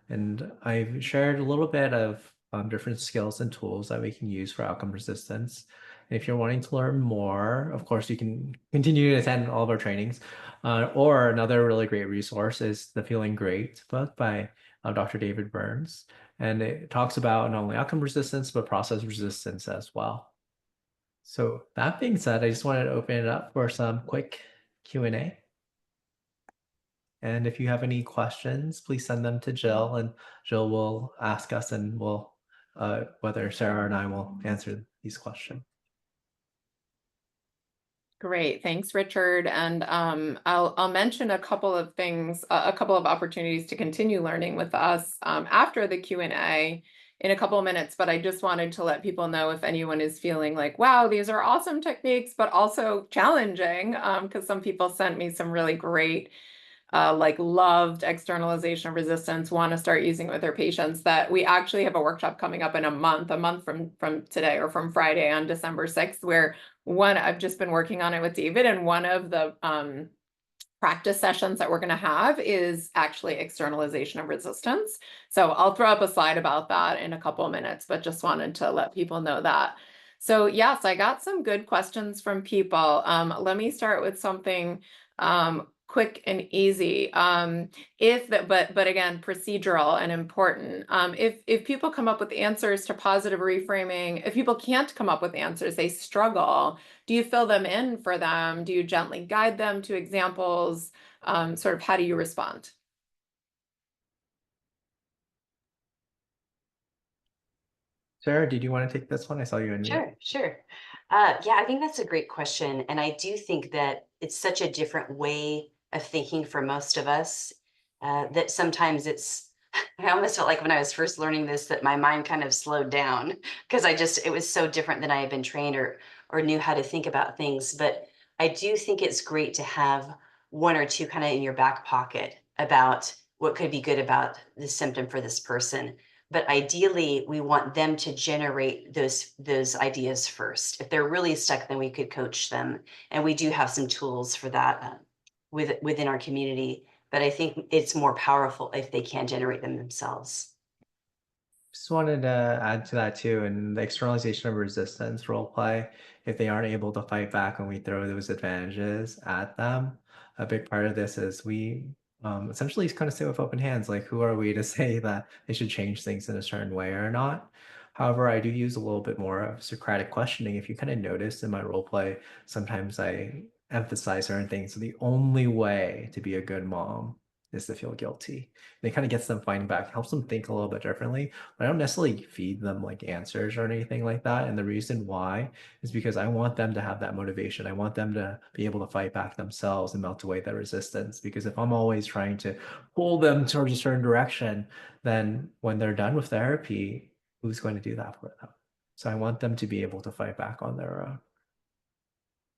And I've shared a little bit of different skills and tools that we can use for outcome resistance. If you're wanting to learn more, of course, you can continue to attend all of our trainings. Or another really great resource is the Feeling Great book by Dr. David Burns. And it talks about not only outcome resistance, but process resistance as well. So that being said, I just wanted to open it up for some quick Q&A. And if you have any questions, please send them to Jill, and Jill will ask us, and we'll, whether Sarah and I will answer these questions. Great, thanks, Richard. And I'll mention a couple of things, a couple of opportunities to continue learning with us after the Q&A in a couple of minutes. But I just wanted to let people know if anyone is feeling like, wow, these are awesome techniques, but also challenging, because some people sent me some really great, like loved externalization of resistance, want to start using it with their patients, that we actually have a workshop coming up in a month from today, or from Friday on December 6th, where I've just been working on it with David, and one of the practice sessions that we're going to have is actually externalization of resistance. So I'll throw up a slide about that in a couple of minutes, but just wanted to let people know that. So yes, I got some good questions from people. Let me start with something quick and easy. But again, procedural and important. If people come up with answers to positive reframing, if people can't come up with answers, they struggle, do you fill them in for them? Do you gently guide them to examples? Sort of how do you respond? Sarah, did you want to take this one? I saw you in mute. Sure. Yeah, I think that's a great question. And I do think that it's such a different way of thinking for most of us that sometimes I almost felt like when I was first learning this, that my mind kind of slowed down because it was so different than I had been trained or knew how to think about things. But I do think it's great to have one or two kind of in your back pocket about what could be good about this symptom for this person. But ideally, we want them to generate those ideas first. If they're really stuck, then we could coach them, and we do have some tools for that within our community. But I think it's more powerful if they can generate them themselves. Just wanted to add to that too, and the externalization of resistance role play. If they aren't able to fight back when we throw those advantages at them, a big part of this is we essentially kind of sit with open hands. Like, who are we to say that they should change things in a certain way or not? However, I do use a little bit more of Socratic questioning. If you kind of notice in my role play, sometimes I emphasize certain things. So the only way to be a good mom is to feel guilty. And it kind of gets them fighting back, helps them think a little bit differently. But I don't necessarily feed them like answers or anything like that. And the reason why is because I want them to have that motivation. I want them to be able to fight back themselves and melt away that resistance. Because if I'm always trying to pull them towards a certain direction, then when they're done with therapy, who's going to do that for them? So I want them to be able to fight back on their own.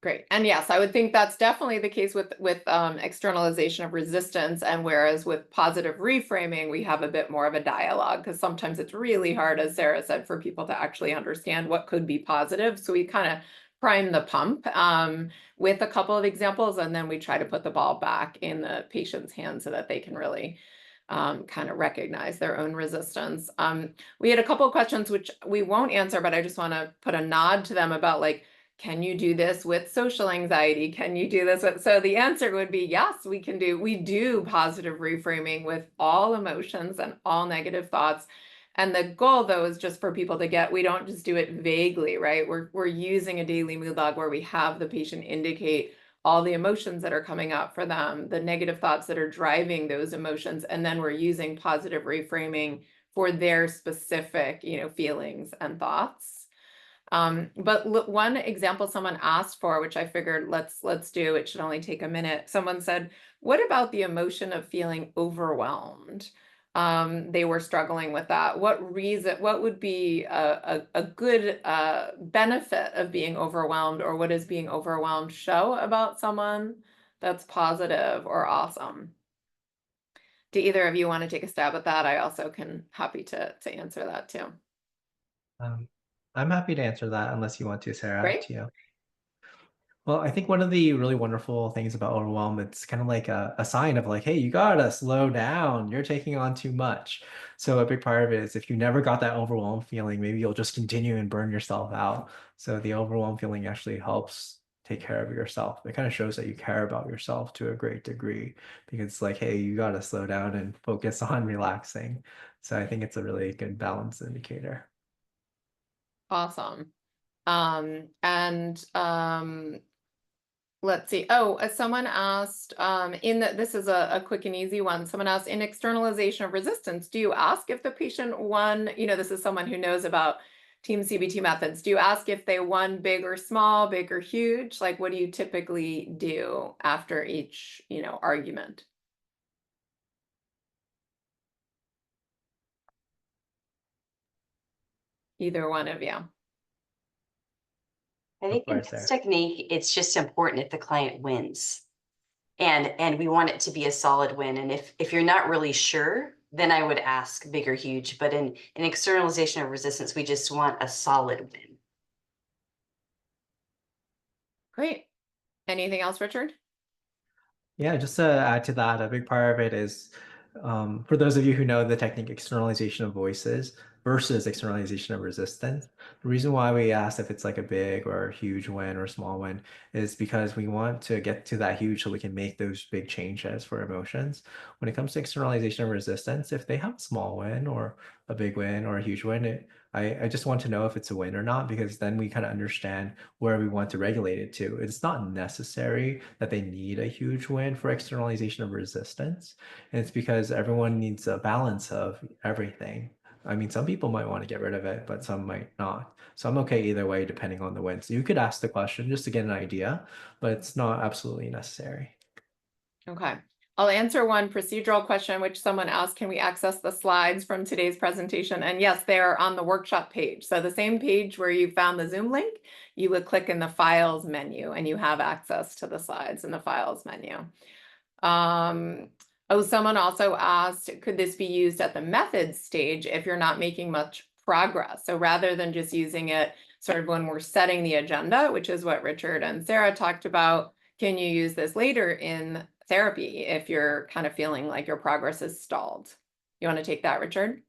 Great. And yes, I would think that's definitely the case with externalization of resistance. And whereas with positive reframing, we have a bit more of a dialogue, because sometimes it's really hard, as Sarah said, for people to actually understand what could be positive. So we kind of prime the pump with a couple of examples, and then we try to put the ball back in the patient's hands so that they can really kind of recognize their own resistance. We had a couple of questions which we won't answer, but I just want to put a nod to them about, like, can you do this with social anxiety? Can you do this with, so the answer would be yes, we do positive reframing with all emotions and all negative thoughts. And the goal, though, is just for people to get, we don't just do it vaguely, right? We're using a daily mood log where we have the patient indicate all the emotions that are coming up for them, the negative thoughts that are driving those emotions, and then we're using positive reframing for their specific, feelings and thoughts. But one example someone asked for, which I figured let's do, it should only take a minute. Someone said, what about the emotion of feeling overwhelmed? They were struggling with that. What would be a good benefit of being overwhelmed, or what does being overwhelmed show about someone that's positive or awesome? Do either of you want to take a stab at that? I also can happy to answer that too. I'm happy to answer that unless you want to, Sarah. Great. To you. Well, I think one of the really wonderful things about overwhelm, it's kind of like a sign of like, hey, you gotta slow down. You're taking on too much. So a big part of it is if you never got that overwhelm feeling, maybe you'll just continue and burn yourself out. So the overwhelm feeling actually helps take care of yourself. It kind of shows that you care about yourself to a great degree, because it's like, hey, you gotta slow down and focus on relaxing. So I think it's a really good balance indicator. Awesome. And let's see. Oh, someone asked, this is a quick and easy one. Someone asked, in externalization of resistance, do you ask if the patient won, this is someone who knows about TEAM-CBT methods. Do you ask if they won big or small, big or huge? Like, what do you typically do after each, argument? Either one of you. I think in this technique, it's just important if the client wins. And we want it to be a solid win. And if you're not really sure, then I would ask big or huge. But in externalization of resistance, we just want a solid win. Great. Anything else, Richard? Yeah, just to add to that, a big part of it is for those of you who know the technique externalization of voices versus externalization of resistance. The reason why we ask if it's like a big or a huge win or a small win is because we want to get to that huge so we can make those big changes for emotions. When it comes to externalization of resistance, if they have a small win or a big win or a huge win, I just want to know if it's a win or not, because then we kind of understand where we want to regulate it to. It's not necessary that they need a huge win for externalization of resistance. And it's because everyone needs a balance of everything. I mean, some people might want to get rid of it, but some might not. So I'm okay either way, depending on the win. So you could ask the question just to get an idea, but it's not absolutely necessary. Okay. I'll answer one procedural question, which someone asked, can we access the slides from today's presentation? And yes, they are on the workshop page. So the same page where you found the Zoom link, you would click in the files menu and you have access to the slides in the files menu. Oh, someone also asked, could this be used at the methods stage if you're not making much progress? So rather than just using it sort of when we're setting the agenda, which is what Richard and Sarah talked about, can you use this later in therapy if you're kind of feeling like your progress is stalled? You want to take that, Richard?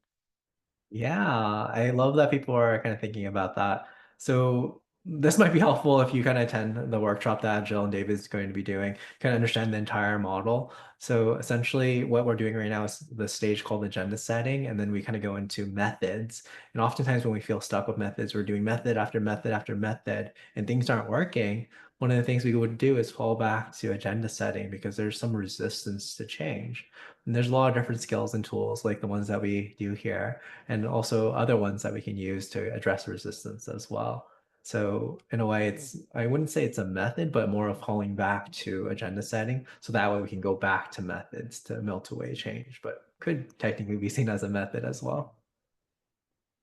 Yeah, I love that people are kind of thinking about that. So this might be helpful if you kind of attend the workshop that Jill and David is going to be doing, kind of understand the entire model. So essentially what we're doing right now is the stage called agenda setting, and then we kind of go into methods. And oftentimes when we feel stuck with methods, we're doing method after method after method, and things aren't working. One of the things we would do is fall back to agenda setting because there's some resistance to change. And there's a lot of different skills and tools like the ones that we do here, and also other ones that we can use to address resistance as well. So in a way, I wouldn't say it's a method, but more of falling back to agenda setting. So that way we can go back to methods to melt away change, but could technically be seen as a method as well.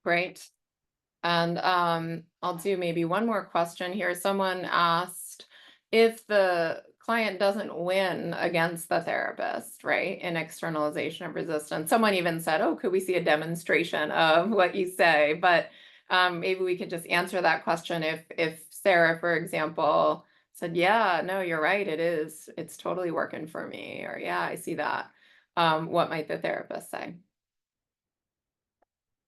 Great. And I'll do maybe one more question here. Someone asked if the client doesn't win against the therapist, right, in externalization of resistance. Someone even said, oh, could we see a demonstration of what you say? But maybe we could just answer that question if Sarah, for example, said, yeah, no, you're right, it is. It's totally working for me. Or yeah, I see that. What might the therapist say?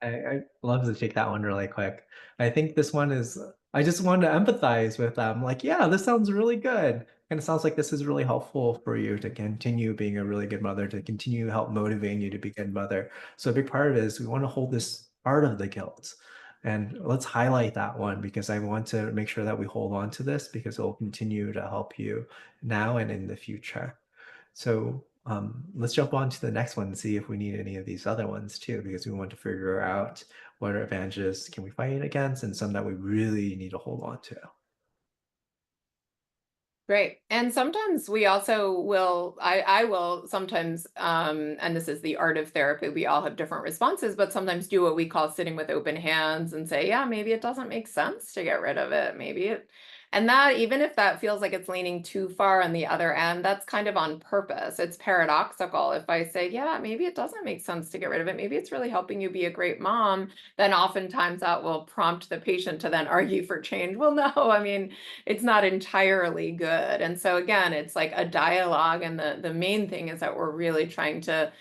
I love to take that one really quick. I think this one is, I just want to empathize with them. Like, yeah, this sounds really good. And it sounds like this is really helpful for you to continue being a really good mother, to continue help motivating you to be a good mother. So a big part of it is we want to hold this part of the guilt. And let's highlight that one because I want to make sure that we hold on to this because it will continue to help you now and in the future. So let's jump on to the next one and see if we need any of these other ones too, because we want to figure out what advantages can we fight against and some that we really need to hold on to. Great. And sometimes we also will, I will sometimes, and this is the art of therapy, we all have different responses, but sometimes do what we call sitting with open hands and say, yeah, maybe it doesn't make sense to get rid of it. Maybe it, and that, even if that feels like it's leaning too far on the other end, that's kind of on purpose. It's paradoxical. If I say, yeah, maybe it doesn't make sense to get rid of it, maybe it's really helping you be a great mom, then oftentimes that will prompt the patient to then argue for change. Well, no, I mean, it's not entirely good. And so again, it's like a dialogue. And the main thing is that we're really trying to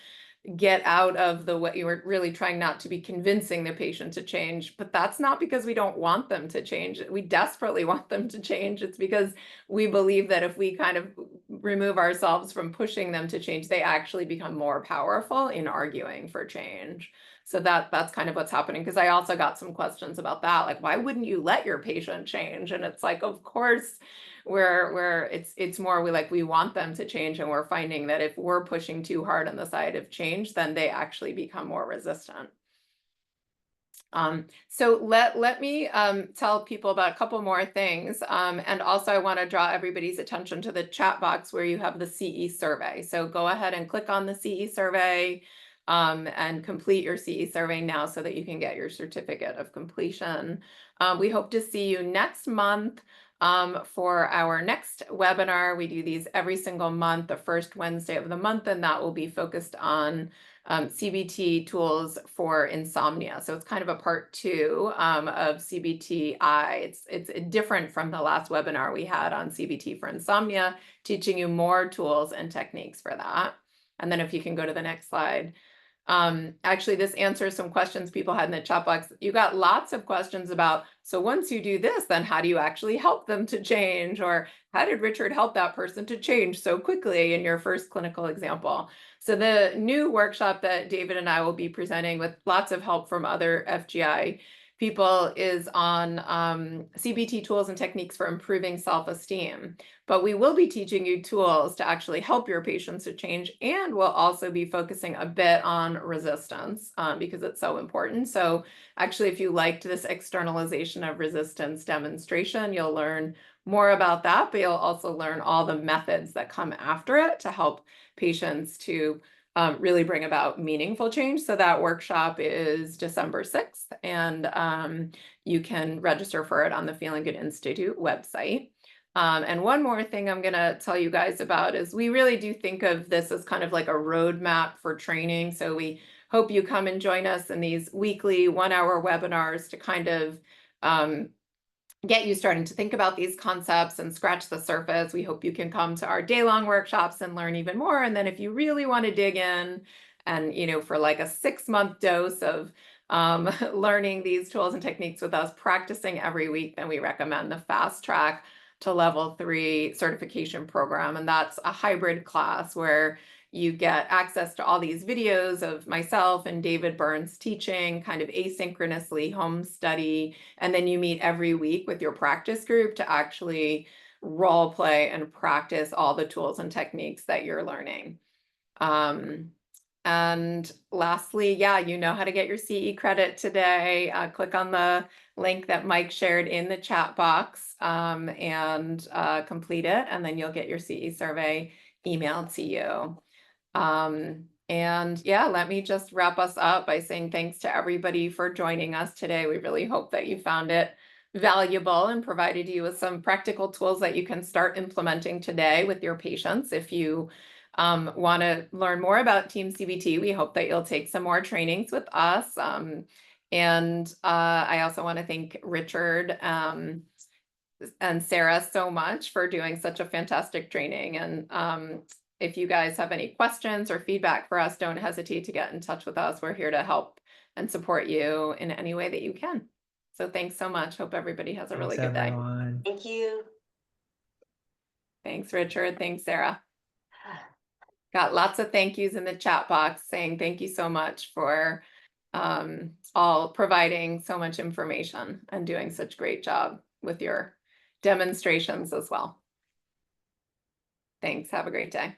get out of the what you were really trying not to be convincing the patient to change. But that's not because we don't want them to change. We desperately want them to change. It's because we believe that if we kind of remove ourselves from pushing them to change, they actually become more powerful in arguing for change. So that's kind of what's happening. Because I also got some questions about that, like, why wouldn't you let your patient change? And it's like, of course, where it's more we want them to change, and we're finding that if we're pushing too hard on the side of change, then they actually become more resistant. So let me tell people about a couple more things. And also I want to draw everybody's attention to the chat box where you have the CE survey. So go ahead and click on the CE survey and complete your CE survey now so that you can get your certificate of completion. We hope to see you next month for our next webinar. We do these every single month, the first Wednesday of the month, and that will be focused on CBT tools for insomnia. So it's kind of a part 2 of CBTI. It's different from the last webinar we had on CBT for insomnia, teaching you more tools and techniques for that. And then if you can go to the next slide. Actually, this answers some questions people had in the chat box. You got lots of questions about, so once you do this, then how do you actually help them to change? Or how did Richard help that person to change so quickly in your first clinical example? So the new workshop that David and I will be presenting with lots of help from other FGI people is on CBT tools and techniques for improving self-esteem. But we will be teaching you tools to actually help your patients to change, and we'll also be focusing a bit on resistance because it's so important. So actually, if you liked this externalization of resistance demonstration, you'll learn more about that, but you'll also learn all the methods that come after it to help patients to really bring about meaningful change. So that workshop is December 6th, and you can register for it on the Feeling Good Institute website. And one more thing I'm going to tell you guys about is we really do think of this as kind of like a roadmap for training. So we hope you come and join us in these weekly 1-hour webinars to kind of get you starting to think about these concepts and scratch the surface. We hope you can come to our day-long workshops and learn even more. And then if you really want to dig in and, you know, for like a 6-month dose of learning these tools and techniques with us, practicing every week, then we recommend the Fast Track to Level 3 certification program. And that's a hybrid class where you get access to all these videos of myself and David Burns teaching kind of asynchronously, home study, and then you meet every week with your practice group to actually role play and practice all the tools and techniques that you're learning. And lastly, yeah, you know how to get your CE credit today. Click on the link that Mike shared in the chat box and complete it, and then you'll get your CE survey emailed to you. And yeah, let me just wrap us up by saying thanks to everybody for joining us today. We really hope that you found it valuable and provided you with some practical tools that you can start implementing today with your patients. If you want to learn more about TEAM-CBT, we hope that you'll take some more trainings with us. And I also want to thank Richard and Sarah so much for doing such a fantastic training. And if you guys have any questions or feedback for us, don't hesitate to get in touch with us. We're here to help and support you in any way that you can. So thanks so much. Hope everybody has a really good day. Everyone. Thank you. Thanks, Richard. Thanks, Sarah. Got lots of thank yous in the chat box saying thank you so much for all providing so much information and doing such a great job with your demonstrations as well. Thanks. Have a great day.